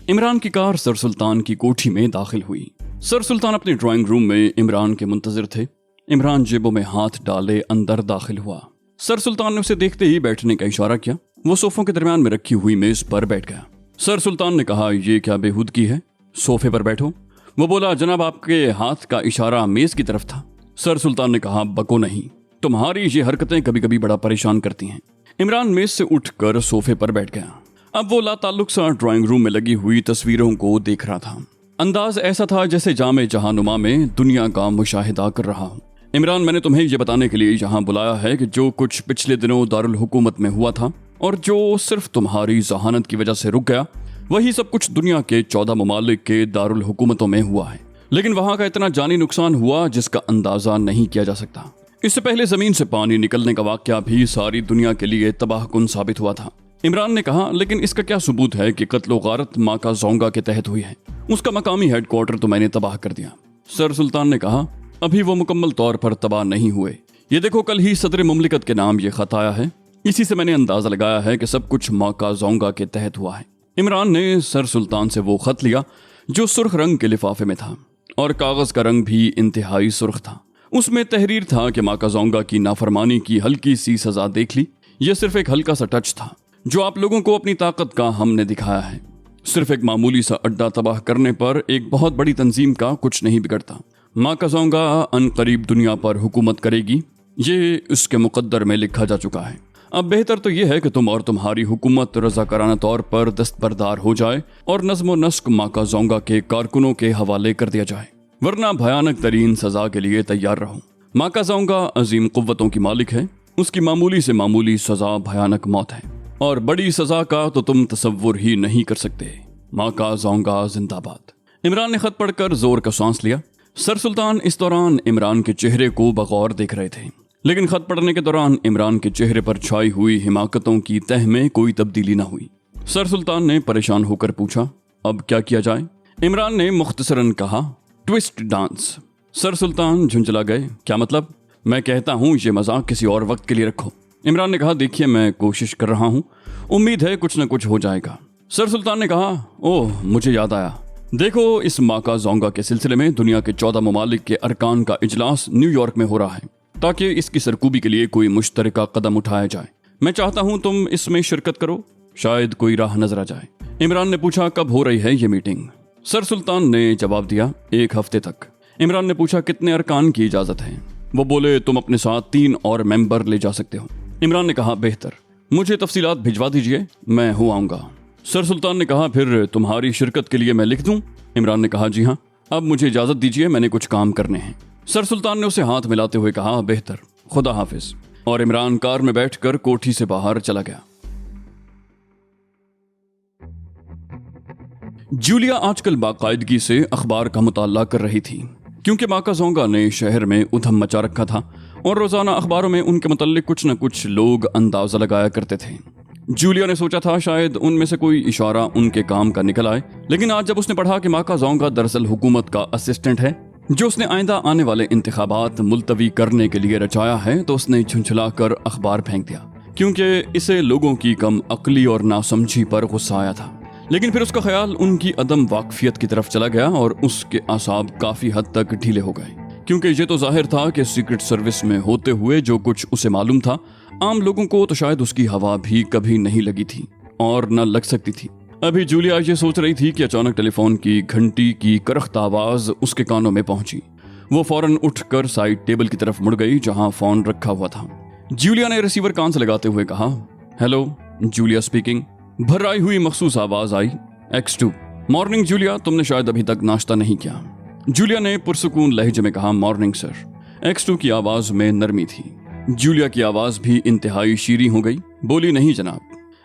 इमरान की car sir सुल्तान की कोठी में दाखिल हुई। सर सुल्तान अपने ड्राइंग रूम में इमरान के मुंतजिर थे। इमरान जेबों में हाथ डाले अंदर दाखिल हुआ। सर सुल्तान ने उसे देखते ही बैठने का इशारा किया। वो सोफों के दरमियान में रखी हुई मेज पर बैठ गया। सर सुल्तान ने कहा, ये क्या बेहूदगी है, सोफे पर बैठो। वो बोला, जनाब आपके हाथ का इशारा मेज की तरफ था। सर सुल्तान ने कहा, बको नहीं, तुम्हारी ये हरकतें कभी कभी बड़ा परेशान करती हैं। इमरान मेज से उठकर सोफे पर बैठ गया। अब वो लाताल्लुक सा ड्राइंग रूम में लगी हुई तस्वीरों को देख रहा था। अंदाज ऐसा था जैसे जामे जहानुमा में दुनिया का मुशाहिदा कर रहा हूँ। इमरान, मैंने तुम्हें ये बताने के लिए यहाँ बुलाया है कि जो कुछ पिछले दिनों दारुल हुकूमत में हुआ था और जो सिर्फ तुम्हारी जहानत की वजह से रुक गया, वही सब कुछ दुनिया के 14 ममालिक के दारुल हुकूमतों में हुआ है। लेकिन वहां का इतना जानी नुकसान हुआ जिसका अंदाजा नहीं किया जा सकता। इससे पहले जमीन से पानी निकलने का वाकया भी सारी दुनिया के लिए तबाहकुन साबित हुआ था। इमरान ने कहा, लेकिन इसका क्या सबूत है कि कत्ल व गारत माका जोंगा के तहत हुई है? उसका मकामी हेडक्वार्टर तो मैंने तबाह कर दिया। सर सुल्तान ने कहा, अभी वो मुकम्मल तौर पर तबाह नहीं हुए। ये देखो, कल ही सदर मुमलिकत के नाम ये खत आया है। इसी से मैंने अंदाजा लगाया है कि सब कुछ माका जोंगा के तहत हुआ है। इमरान ने सर सुल्तान से वो खत लिया जो सुर्ख रंग के लिफाफे में था और कागज का रंग भी इंतहाई सुर्ख था। उसमें तहरीर था कि माका जोंगा की नाफरमानी की हल्की सी सजा देख ली। यह सिर्फ एक हल्का सा टच था जो आप लोगों को अपनी ताकत का हमने दिखाया है। सिर्फ एक मामूली सा अड्डा तबाह करने पर एक बहुत बड़ी तंजीम का कुछ नहीं बिगड़ता। माका जोंगा अनकरीब दुनिया पर हुकूमत करेगी, ये उसके मुकद्दर में लिखा जा चुका है। अब बेहतर तो यह है कि तुम और तुम्हारी हुकूमत रज़ाकाराना तौर पर दस्तबरदार हो जाए और नज़्म व नस्क माका जोंगा के कारकुनों के हवाले कर दिया जाए, वरना भयानक तरीन सजा के लिए तैयार रहो। माका जोंगा अजीम कुव्वतों की मालिक है। उसकी मामूली से मामूली सजा भयानक मौत है और बड़ी सजा का तो तुम तसव्वुर ही नहीं कर सकते। माका जोंगा जिंदाबाद। इमरान ने खत पढ़कर जोर का सांस लिया। सर सुल्तान इस दौरान इमरान के चेहरे को बगौर देख रहे थे, लेकिन खत पढ़ने के दौरान इमरान के चेहरे पर छाई हुई हिमाकतों की तह में कोई तब्दीली न हुई। सर सुल्तान ने परेशान होकर पूछा, अब क्या किया जाए? इमरान ने मुख्तसरन कहा, ट्विस्ट डांस। सर सुल्तान झुंझला गए। क्या मतलब? मैं कहता हूँ ये मजाक किसी और वक्त के लिए रखो। इमरान ने कहा, देखिए मैं कोशिश कर रहा हूँ, उम्मीद है कुछ न कुछ हो जाएगा। सर सुल्तान ने कहा, ओह मुझे याद आया, देखो इस माका जोंगा के सिलसिले में दुनिया के 14 ममालिक के अरकान का इजलास न्यूयॉर्क में हो रहा है ताकि इसकी सरकूबी के लिए कोई मुश्तरका कदम उठाया जाए। मैं चाहता हूं तुम इसमें शिरकत करो, शायद कोई राह नजर आ जाए। इमरान ने पूछा, कब हो रही है ये मीटिंग? सर सुल्तान ने जवाब दिया, 1 हफ्ते तक। इमरान ने पूछा, कितने अरकान की इजाजत है? वो बोले, तुम अपने साथ 3 और मेंबर ले जा सकते हो। इमरान ने कहा, बेहतर, मुझे तफसीलात भिजवा दीजिए, मैं हो आऊंगा। सर सुल्तान ने कहा, फिर तुम्हारी शिरकत के लिए मैं लिख दूं? इमरान ने कहा, जी हाँ, अब मुझे इजाजत दीजिए, मैंने कुछ काम करने हैं। सर सुल्तान ने उसे हाथ मिलाते हुए कहा, बेहतर, खुदा हाफिज। और इमरान कार में बैठकर कोठी से बाहर चला गया। जूलिया आजकल बाकायदगी से अखबार का मुताला कर रही थी, क्योंकि माका जोंगा ने शहर में उधम मचा रखा था और रोजाना अखबारों में उनके मुतल्लिक कुछ न कुछ लोग अंदाजा लगाया करते थे। जूलिया ने सोचा था शायद उनमें से कोई इशारा उनके काम का निकल आए, लेकिन आज जब उसने पढ़ा कि माका जोंगा दरअसल हुकूमत का असिस्टेंट है जो उसने आइंदा आने वाले इंतखाबात मुलतवी करने के लिए रचाया है, तो उसने झुंझला कर अखबार फेंक दिया, क्योंकि इसे लोगों की कम अक्ली और नासमझी पर गुस्सा आया था। लेकिन फिर उसका ख्याल उनकी अदम वाकफियत की तरफ चला गया और उसके आसाब काफी हद तक ढीले हो गए, क्योंकि ये तो जाहिर था कि सीक्रेट सर्विस में होते हुए जो कुछ उसे मालूम था, आम लोगों को तो शायद उसकी हवा भी कभी नहीं लगी थी और न लग सकती थी। अभी जूलिया ये सोच रही थी कि अचानक टेलीफोन की घंटी की करख्त आवाज उसके कानों में पहुंची। वो फौरन उठकर साइड टेबल की तरफ मुड़ गई जहां फोन रखा हुआ था। जूलिया ने रिसीवर कान से लगाते हुए कहा, हेलो, जूलिया स्पीकिंग। भर्राई हुई मखसूस आवाज आई, X2। मॉर्निंग जूलिया, तुमने शायद अभी तक नाश्ता नहीं किया। जूलिया ने पुरसुकून लहजे में कहा, मॉर्निंग सर। X2 की आवाज में नरमी थी। जूलिया की आवाज भी इंतहाई शीरी हो गई। बोली, नहीं जनाब।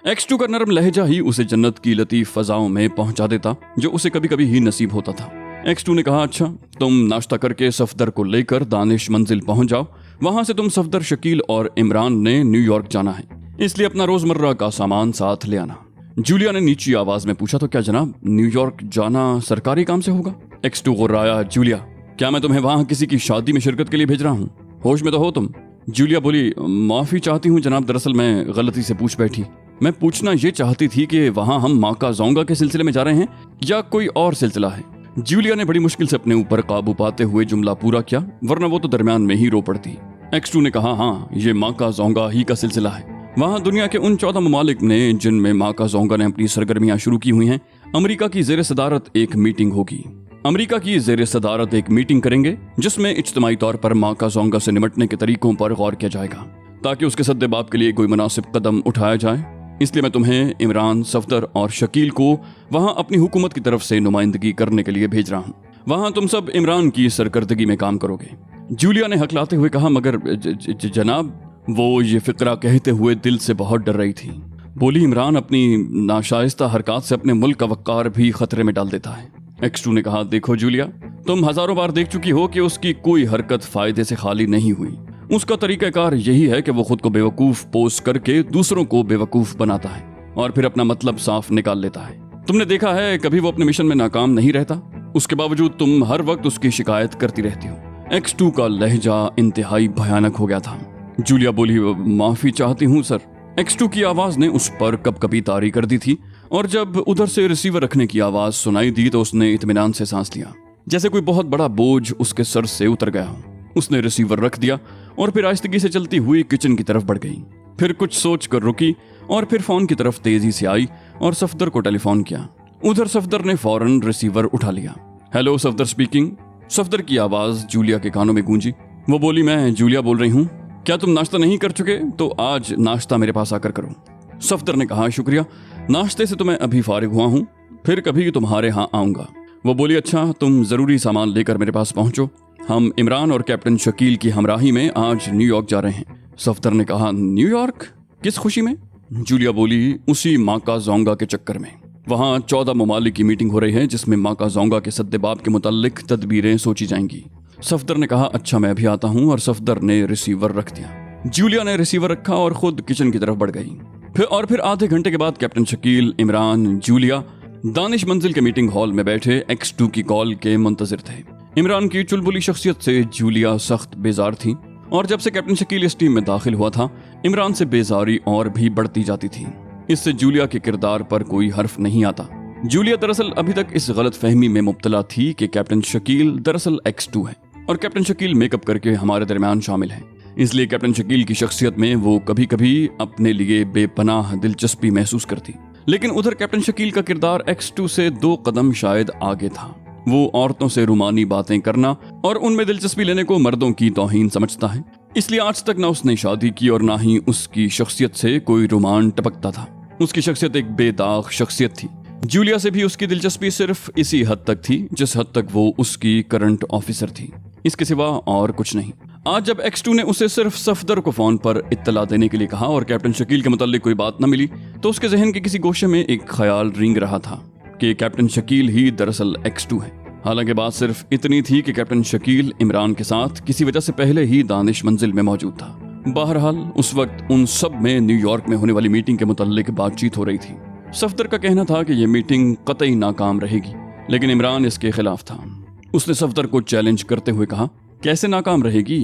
X2 का नरम लहजा ही उसे जन्नत की लतीफ फजाओं में पहुंचा देता जो उसे कभी कभी ही नसीब होता था। X2 ने कहा, अच्छा, तुम नाश्ता करके सफदर को लेकर दानिश मंजिल पहुंच जाओ। वहां से तुम सफदर, शकील और इमरान ने न्यूयॉर्क जाना है, इसलिए अपना रोजमर्रा का सामान साथ ले आना। जूलिया ने नीची आवाज में पूछा, तो क्या जनाब न्यूयॉर्क जाना सरकारी काम से होगा? X2 गुर्राया, जूलिया, क्या मैं तुम्हें वहां किसी की शादी में शिरकत के लिए भेज रहा हूँ? होश में तो हो तुम? जूलिया बोली, माफी चाहती हूँ जनाब, दरअसल मैं गलती से पूछ बैठी। मैं पूछना ये चाहती थी कि वहाँ हम माँ का जोंगा के सिलसिले में जा रहे हैं या कोई और सिलसिला है। जूलिया ने बड़ी मुश्किल से अपने ऊपर काबू पाते हुए जुमला पूरा किया, वरना वो तो दरमियान में ही रो पड़ती। X2 ने कहा, हाँ, ये माँ का जोंगा ही का सिलसिला है। वहाँ दुनिया के उन 14 ममालिक ने जिनमें माँ का जोंगा ने अपनी सरगर्मियां शुरू की हुई हैं, अमेरिका की ज़ेर सदारत एक मीटिंग होगी। अमेरिका की ज़ेर सदारत एक मीटिंग करेंगे जिसमें इज्तिमाई तौर पर माँ का जोंगा से निपटने के तरीकों पर गौर किया जाएगा ताकि उसके सद्देबाब के लिए कोई मुनासिब कदम उठाया जाए। इसलिए मैं तुम्हें इमरान, सफदर और शकील को वहाँ अपनी हुकूमत की तरफ से नुमाइंदगी करने के लिए भेज रहा हूँ। वहाँ तुम सब इमरान की सरकर्दगी में काम करोगे। जूलिया ने हकलाते हुए कहा, मगर जनाब। वो ये फिक्रा कहते हुए दिल से बहुत डर रही थी। बोली, इमरान अपनी नाशाइस्ता हरकत से अपने मुल्क का वक़ार भी खतरे में डाल देता है। X2 ने कहा, देखो जूलिया, तुम हजारों बार देख चुकी हो कि उसकी कोई हरकत फायदे से खाली नहीं हुई। उसका तरीक़ाकार यही है कि वो खुद को बेवकूफ़ पोस करके दूसरों को बेवकूफ़ बनाता है और फिर अपना मतलब साफ निकाल लेता है। तुमने देखा है कभी वो अपने मिशन में नाकाम नहीं रहता, उसके बावजूद तुम हर वक्त उसकी शिकायत करती रहती हो। X2 का लहजा इंतहाई भयानक हो गया था। जूलिया बोली, माफ़ी चाहती हूँ सर। X2 की आवाज़ ने उस पर कभी तारी कर दी थी और जब उधर से रिसीवर रखने की आवाज़ सुनाई दी तो उसने इत्मीनान से सांस लिया, जैसे कोई बहुत बड़ा बोझ उसके सर से उतर गया हो। उसने रिसीवर रख दिया और फिर आहिस्तगी से चलती हुई किचन की तरफ बढ़ गई। फिर कुछ सोच कर रुकी और फिर फ़ोन की तरफ तेज़ी से आई और सफदर को टेलीफोन किया। उधर सफदर ने फ़ौरन रिसीवर उठा लिया। Hello, Safdar speaking. सफदर की आवाज़ जूलिया के कानों में गूंजी। वो बोली, मैं जूलिया बोल रही हूँ। क्या तुम नाश्ता नहीं कर चुके? तो आज नाश्ता मेरे पास आकर करो। सफदर ने कहा, शुक्रिया, नाश्ते से तो मैं अभी फारिग हुआ हूँ, फिर कभी तुम्हारे यहाँ आऊँगा। वो बोली, अच्छा, तुम ज़रूरी सामान लेकर मेरे पास पहुँचो। हम इमरान और कैप्टन शकील की हमराही में आज न्यूयॉर्क जा रहे हैं। सफदर ने कहा, न्यूयॉर्क? किस खुशी में? जूलिया बोली, उसी माँ का जोंगा के चक्कर में। वहाँ 14 ममालिक की मीटिंग हो रही है जिसमें माँ का जोंगा के सद्देबाब के मुताल्लिक तदबीरें सोची जाएंगी। सफदर ने कहा, अच्छा, मैं अभी आता हूँ, और सफदर ने रिसीवर रख दिया। जूलिया ने रिसीवर रखा और खुद किचन की तरफ बढ़ गई। फिर आधे घंटे के बाद कैप्टन शकील, इमरान, जूलिया दानिश मंजिल के मीटिंग हॉल में बैठे X2 की कॉल के मुंतजिर थे। इमरान की चुलबुली शख्सियत से जूलिया सख्त बेजार थी और जब से कैप्टन शकील इस टीम में दाखिल हुआ था, इमरान से बेजारी और भी बढ़ती जाती थी। इससे जूलिया के किरदार पर कोई हर्फ नहीं आता। जूलिया दरअसल अभी तक इस गलत फहमी में मुब्तला थी कि कैप्टन शकील दरअसल X2 है और कैप्टन शकील मेकअप करके हमारे दरमियान शामिल है। इसलिए कैप्टन शकील की शख्सियत में वो कभी कभी अपने लिए बेपनाह दिलचस्पी महसूस करती। लेकिन उधर कैप्टन शकील का किरदार X2 से 2 कदम शायद आगे था। वो औरतों से रूमानी बातें करना और उनमें दिलचस्पी लेने को मर्दों की तौहीन समझता है। इसलिए आज तक ना उसने शादी की और ना ही उसकी शख्सियत से कोई रोमान टपकता था। उसकी शख्सियत एक बेदाग शख्सियत थी। जूलिया से भी उसकी दिलचस्पी सिर्फ इसी हद तक थी जिस हद तक वो उसकी करंट ऑफिसर थी, इसके सिवा और कुछ नहीं। आज जब X2 ने उसे सिर्फ सफदर को फोन पर इत्तला देने के लिए कहा और कैप्टन शकील के मुताल्लिक कोई बात न मिली, तो उसके जहन के किसी गोशे में एक ख्याल रेंग रहा था कि कैप्टन शकील ही दरअसल X2 है। हालांकि बात सिर्फ इतनी थी कि कैप्टन शकील इमरान के साथ किसी वजह से पहले ही दानिश मंजिल में मौजूद था। बहरहाल उस वक्त उन सब में न्यूयॉर्क में होने वाली मीटिंग के मुताल्लिक बातचीत हो रही थी। सफदर का कहना था कि यह मीटिंग कतई नाकाम रहेगी, लेकिन इमरान इसके खिलाफ था। उसने सफदर को चैलेंज करते हुए कहा, कैसे नाकाम रहेगी?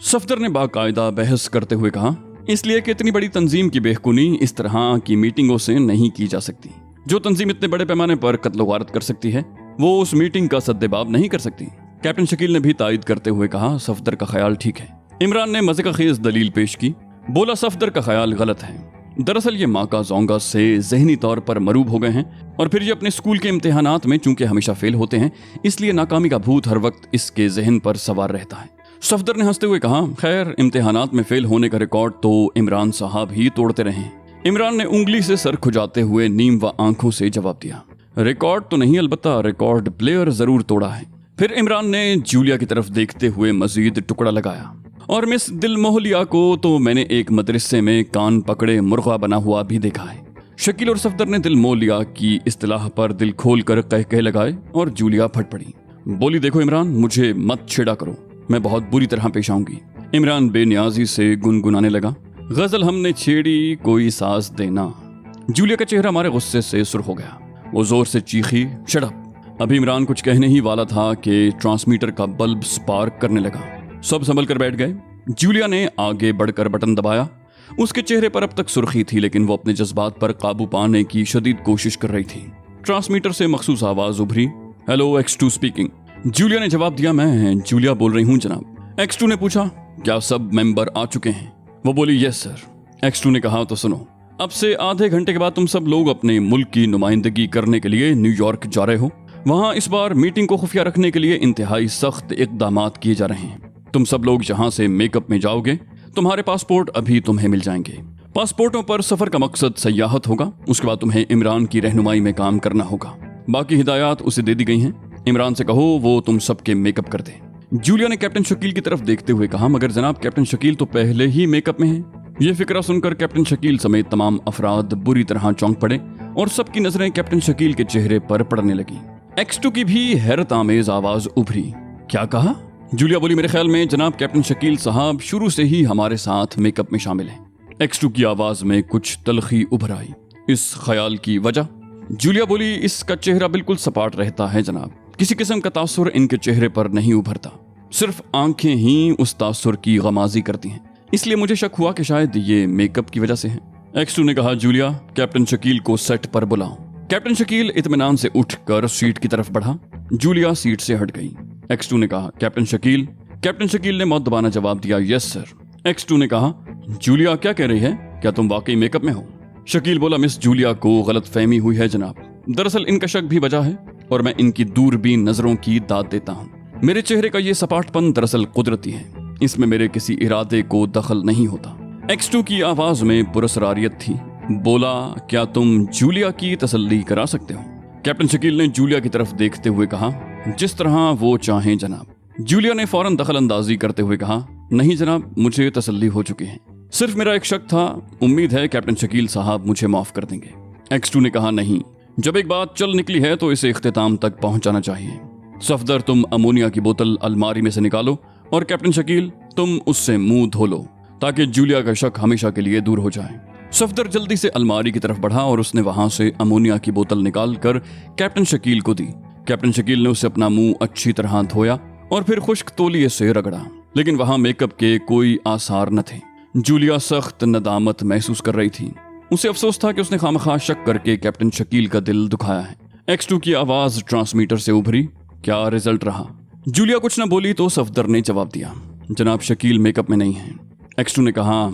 सफदर ने बाकायदा बहस करते हुए कहा, इसलिए कि इतनी बड़ी तंजीम की बेखुनी इस तरह की मीटिंगों से नहीं की जा सकती। जो तंजीम इतने बड़े पैमाने पर कत्ल वारत कर सकती है, वो उस मीटिंग का सद्देबाब नहीं कर सकती। कैप्टन शकील ने भी तायद करते हुए कहा, सफदर का ख्याल ठीक है। इमरान ने मज़े का खेज दलील पेश की। बोला, सफदर का ख्याल गलत है। दरअसल ये माँ का जोंगा से जहनी तौर पर मरूब हो गए हैं और फिर ये अपने स्कूल के इम्तिहानात में चूंकि हमेशा फेल होते हैं, इसलिए नाकामी का भूत हर वक्त इसके जहन पर सवार रहता है। सफदर ने हंसते हुए कहा, खैर, इम्तिहानात में फेल होने का रिकॉर्ड तो इमरान साहब ही तोड़ते रहे। इमरान ने उंगली से सर खुजाते हुए नीम व आंखों से जवाब दिया, रिकॉर्ड तो नहीं, अलबत्ता रिकॉर्ड प्लेयर जरूर तोड़ा है। फिर इमरान ने जूलिया की तरफ देखते हुए मजीद टुकड़ा लगाया, और मिस दिलमोहलिया को तो मैंने एक मदरसे में कान पकड़े मुर्गा बना हुआ भी देखा है। शकील और सफदर ने दिलमोहलिया की इस्तिलाह पर दिल खोल कर कह लगाए और जूलिया फट पड़ी। बोली, देखो इमरान, मुझे मत छेड़ा करो, मैं बहुत बुरी तरह पेश आऊंगी। इमरान बेनियाजी से गुनगुनाने लगा, गजल हमने छेड़ी कोई साज देना। जूलिया का चेहरा हमारे गुस्से से सुर्ख हो गया। वो जोर से चीखी, शट अप। अभी इमरान कुछ कहने ही वाला था कि ट्रांसमीटर का बल्ब स्पार्क करने लगा। सब संभल कर बैठ गए। जूलिया ने आगे बढ़कर बटन दबाया। उसके चेहरे पर अब तक सुर्खी थी, लेकिन वो अपने जज्बात पर काबू पाने की शदीद कोशिश कर रही थी। ट्रांसमीटर से मखसूस आवाज उभरी, हेलो X2 स्पीकिंग। जूलिया ने जवाब दिया, मैं जूलिया बोल रही हूँ जनाब। X2 ने पूछा, क्या सब मेंबर आ चुके हैं? वो बोली, यस सर। X2 ने कहा, तो सुनो, अब से आधे घंटे के बाद तुम सब लोग अपने मुल्क की नुमाइंदगी करने के लिए न्यूयॉर्क जा रहे हो। वहाँ इस बार मीटिंग को खुफिया रखने के लिए इंतहाई सख्त इक़दामात किए जा रहे हैं। तुम सब लोग जहाँ से मेकअप में जाओगे, तुम्हारे पासपोर्ट अभी तुम्हें मिल जाएंगे। पासपोर्टों पर सफर का मकसद सयाहत होगा। उसके बाद तुम्हें इमरान की रहनुमाई में काम करना होगा। बाकी हिदायत उसे दे दी गई हैं। इमरान से कहो वो तुम सबके मेकअप कर दे। जूलिया ने कैप्टन शकील की तरफ देखते हुए कहा, मगर जनाब कैप्टन शकील तो पहले ही मेकअप में हैं। ये फिक्रा सुनकर कैप्टन शकील समेत तमाम अफराद बुरी तरह चौंक पड़े और सबकी नजरें कैप्टन शकील के चेहरे पर पड़ने लगी। X2 की भी हैरत आमेज आवाज उभरी, क्या कहा? जूलिया बोली, मेरे ख्याल में जनाब कैप्टन शकील साहब शुरू से ही हमारे साथ मेकअप में शामिल हैं। X2 की आवाज में कुछ तलखी उभर आई। इस ख्याल की वजह? जूलिया बोली, इसका चेहरा बिल्कुल सपाट रहता है जनाब। किसी किस्म का तासुर इनके चेहरे पर नहीं उभरता, सिर्फ आंखें ही उस तासुर की गमाजी करती हैं। इसलिए मुझे शक हुआ कि शायद ये मेकअप की वजह से है। X2 ने कहा, जूलिया कैप्टन शकील को सेट पर बुलाओ। कैप्टन शकील इत्मीनान से उठकर सीट की तरफ बढ़ा। जूलिया सीट से हट गई। X2 ने कहा, कैप्टन शकील। कैप्टन शकील ने मुअद्दबाना जवाब दिया, यस सर। X2 ने कहा, जूलिया क्या कह रही है? क्या तुम वाकई मेकअप में हो? शकील बोला, मिस जूलिया को गलतफहमी हुई है जनाब। दरअसल इनका शक भी वजह है और मैं इनकी दूरबीन नजरों की दाद देता हूँ। मेरे चेहरे का ये सपाटपन दरअसल कुदरती है, इसमें मेरे किसी इरादे को दखल नहीं होता। X2 की आवाज में पुरस्कारियत थी। बोला, क्या तुम जूलिया की तसल्ली करा सकते हो? कैप्टन शकील ने जूलिया की तरफ देखते हुए कहा, जिस तरह वो चाहें जनाब। जूलिया ने फौरन दखल अंदाजी करते हुए कहा, नहीं जनाब, मुझे तसल्ली हो चुकी है। सिर्फ मेरा एक शक था, उम्मीद है कैप्टन शकील साहब मुझे माफ कर देंगे। X2 ने कहा, नहीं, जब एक बात चल निकली है तो इसे इख्तिताम तक पहुंचाना चाहिए। सफदर, तुम अमोनिया की बोतल अलमारी में से निकालो और कैप्टन शकील तुम उससे मुंह धो लो ताकि जूलिया का शक हमेशा के लिए दूर हो जाए। सफदर जल्दी से अलमारी की तरफ बढ़ा और उसने वहां से अमोनिया की बोतल निकालकर कैप्टन शकील को दी। कैप्टन शकील ने उसे अपना मुंह अच्छी तरह धोया और फिर खुश्क तौलिए से रगड़ा, लेकिन वहां मेकअप के कोई आसार न थे। जूलिया सख्त नदामत महसूस कर रही थी। उसे अफसोस था कि उसने खामखा शक करके कैप्टन शकील का दिल दुखाया है। X2 की आवाज ट्रांसमीटर से उभरी, क्या रिजल्ट रहा? जूलिया कुछ न बोली तो सफदर ने जवाब दिया, जनाब शकील मेकअप में नहीं है। X2 ने कहा,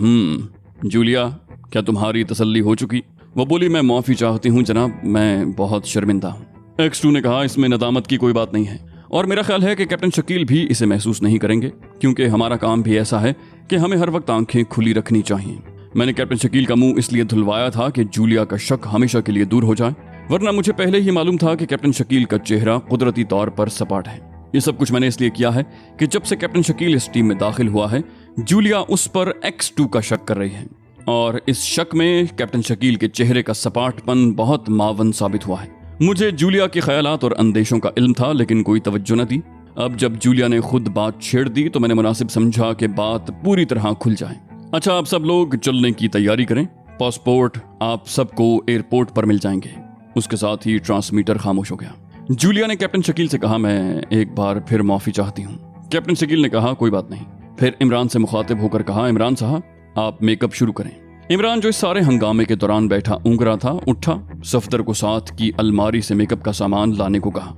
जूलिया क्या तुम्हारी तसल्ली हो चुकी? वो बोली, मैं माफी चाहती हूँ जनाब, मैं बहुत शर्मिंदा हूँ। X2 ने कहा, इसमें नदामत की कोई बात नहीं है और मेरा ख्याल है कि कैप्टन शकील भी इसे महसूस नहीं करेंगे, क्योंकि हमारा काम भी ऐसा है कि हमें हर वक्त आंखें खुली रखनी चाहिए। मैंने कैप्टन शकील का मुंह इसलिए धुलवाया था कि जूलिया का शक हमेशा के लिए दूर हो जाए, वरना मुझे पहले ही मालूम था कि कैप्टन शकील का चेहरा कुदरती तौर पर सपाट है। ये सब कुछ मैंने इसलिए किया है कि जब से कैप्टन शकील इस टीम में दाखिल हुआ है, जूलिया उस पर X2 का शक कर रही है और इस शक में कैप्टन शकील के चेहरे का सपाटपन बहुत मावन साबित हुआ है। मुझे जूलिया के ख्यालात और अंदेशों का इल्म था, लेकिन कोई तवज्जो न दी। अब जब जूलिया ने खुद बात छेड़ दी तो मैंने मुनासिब समझा कि बात पूरी तरह खुल जाए। अच्छा, आप सब लोग चलने की तैयारी करें। पासपोर्ट आप सबको एयरपोर्ट पर मिल जाएंगे। उसके साथ ही ट्रांसमीटर खामोश हो गया। जूलिया ने कैप्टन शकील से कहा, मैं एक बार फिर माफी चाहती हूँ। कैप्टन शकील ने कहा, कोई बात नहीं। फिर इमरान से मुखातिब होकर कहा, इमरान साहब आप मेकअप शुरू करें। इमरान जो इस सारे हंगामे के दौरान बैठा ऊँग रहा था, उठा, सफदर को साथ की अलमारी से मेकअप का सामान लाने को कहा।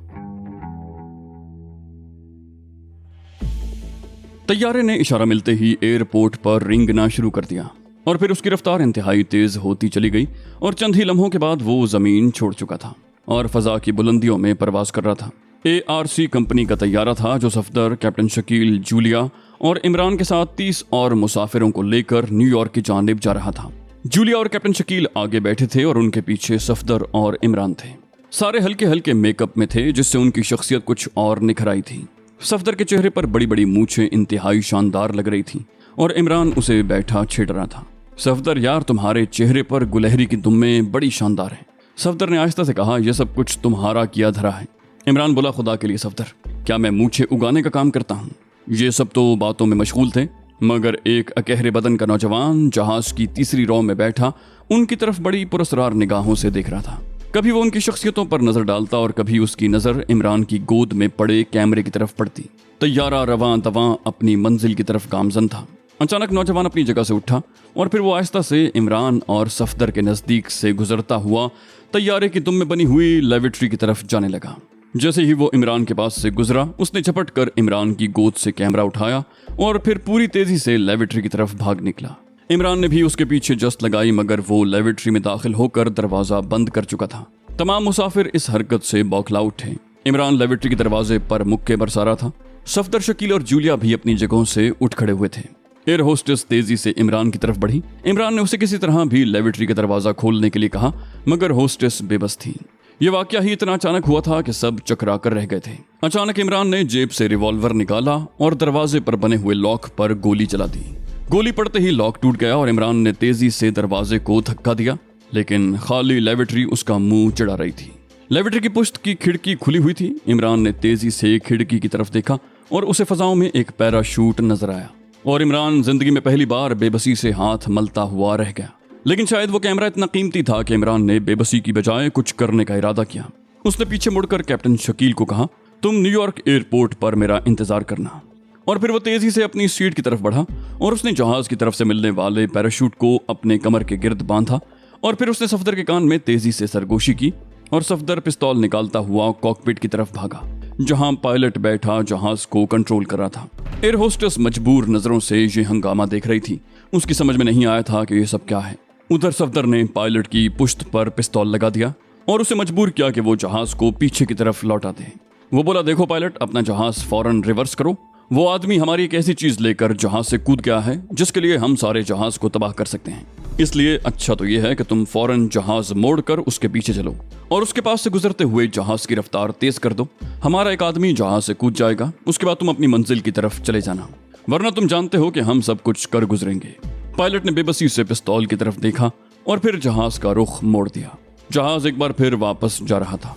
तैयारे ने इशारा मिलते ही एयरपोर्ट पर रिंगना शुरू कर दिया और फिर उसकी रफ्तार इंतहाई तेज होती चली गई और चंद ही लम्हों के बाद वो जमीन छोड़ चुका था और फजा की बुलंदियों में परवाज कर रहा था। ARC कंपनी का तैयारा था जो सफदर, कैप्टन शकील, जूलिया और इमरान के साथ 30 और मुसाफिरों को लेकर न्यूयॉर्क की जानिब जा रहा था। जूलिया और कैप्टन शकील आगे बैठे थे और उनके पीछे सफदर और इमरान थे। सारे हल्के हल्के मेकअप में थे, जिससे उनकी शख्सियत कुछ और निखर आई थी। सफदर के चेहरे पर बड़ी बड़ी मूछें इंतहाई शानदार लग रही थी और इमरान उसे बैठा छेड़ रहा था। सफदर यार, तुम्हारे चेहरे पर गुलहरी की दुम्में बड़ी शानदार हैं। सफदर ने आहिस्ता से कहा, यह सब कुछ तुम्हारा किया धरा है। इमरान बोला, खुदा के लिए सफदर, क्या मैं मूछें उगाने का काम करता हूँ? ये सब तो बातों में मशगूल थे, मगर एक अकहरे बदन का नौजवान जहाज की तीसरी रौ में बैठा उनकी तरफ बड़ी पुरस्कार निगाहों से देख रहा था। कभी वो उनकी शख्सियतों पर नजर डालता और कभी उसकी नजर इमरान की गोद में पड़े कैमरे की तरफ पड़ती। तैयारा रवां दवां अपनी मंजिल की तरफ गामजन था। अचानक नौजवान अपनी जगह से उठा और फिर वो आहिस्ता से इमरान और सफदर के नजदीक से गुजरता हुआ तैयारे की दुम में बनी हुई लेबोरेटरी की तरफ जाने लगा। जैसे ही वो इमरान के पास से गुजरा, उसने झपट कर इमरान की गोद से कैमरा उठाया और फिर पूरी तेजी से लेबोरेटरी की तरफ भाग निकला। इमरान ने भी उसके पीछे जस्ट लगाई, मगर वो लेबोरेटरी में दाखिल होकर दरवाजा बंद कर चुका था। तमाम मुसाफिर इस हरकत से बौखला उठे। इमरान लेबोरेटरी के दरवाजे पर मुक्के बरसा रहा था। सफदर, शकील और जूलिया भी अपनी जगहों से उठ खड़े हुए थे। एयर होस्टेस तेजी से इमरान की तरफ बढ़ी। इमरान ने उसे किसी तरह भी लेबोरेटरी का दरवाजा खोलने के लिए कहा, मगर होस्टेस बेबस थी। ये वाकया ही इतना अचानक हुआ था कि सब चकरा कर रह गए थे। अचानक इमरान ने जेब से रिवॉल्वर निकाला और दरवाजे पर बने हुए लॉक पर गोली चला दी। गोली पड़ते ही लॉक टूट गया और इमरान ने तेजी से दरवाजे को धक्का दिया, लेकिन खाली लेबोरेटरी उसका मुंह चिढ़ा रही थी। लेबोरेटरी की पुश्त की खिड़की खुली हुई थी। इमरान ने तेजी से खिड़की की तरफ देखा और उसे फजाओं में एक पैराशूट नजर आया और इमरान जिंदगी में पहली बार बेबसी से हाथ मलता हुआ रह गया। लेकिन शायद वो कैमरा इतना कीमती था कि इमरान ने बेबसी की बजाय कुछ करने का इरादा किया। उसने पीछे मुड़कर कैप्टन शकील को कहा, तुम न्यूयॉर्क एयरपोर्ट पर मेरा इंतजार करना। और फिर वो तेजी से अपनी सीट की तरफ बढ़ा और उसने जहाज की तरफ से मिलने वाले पैराशूट को अपने कमर के गिर्द बांधा और फिर उसने सफदर के कान में तेजी से सरगोशी की और सफदर पिस्तौल निकालता हुआ कॉकपिट की तरफ भागा, जहां पायलट बैठा जहाज को कंट्रोल कर रहा था। एयर होस्टेस मजबूर नजरों से ये हंगामा देख रही थी। उसकी समझ में नहीं आया था कि ये सब क्या है। उधर सफदर ने पायलट की पुश्त पर पिस्तौल लगा दिया और उसे मजबूर किया कि वो जहाज को पीछे की तरफ लौटा दे। वो बोला, देखो पायलट, अपना जहाज फौरन रिवर्स करो। वो आदमी हमारी एक ऐसी चीज लेकर जहाज से कूद गया है जिसके लिए हम सारे जहाज को तबाह कर सकते हैं। इसलिए अच्छा तो यह है कि तुम फौरन जहाज मोड़कर उसके पीछे चलो और उसके पास से गुजरते हुए जहाज की रफ्तार तेज कर दो। हमारा एक आदमी जहाज से कूद जाएगा, उसके बाद तुम अपनी मंजिल की तरफ चले जाना, वरना तुम जानते हो कि हम सब कुछ कर गुजरेंगे। पायलट ने बेबसी से पिस्तौल की तरफ देखा और फिर जहाज का रुख मोड़ दिया। जहाज एक बार फिर वापस जा रहा था।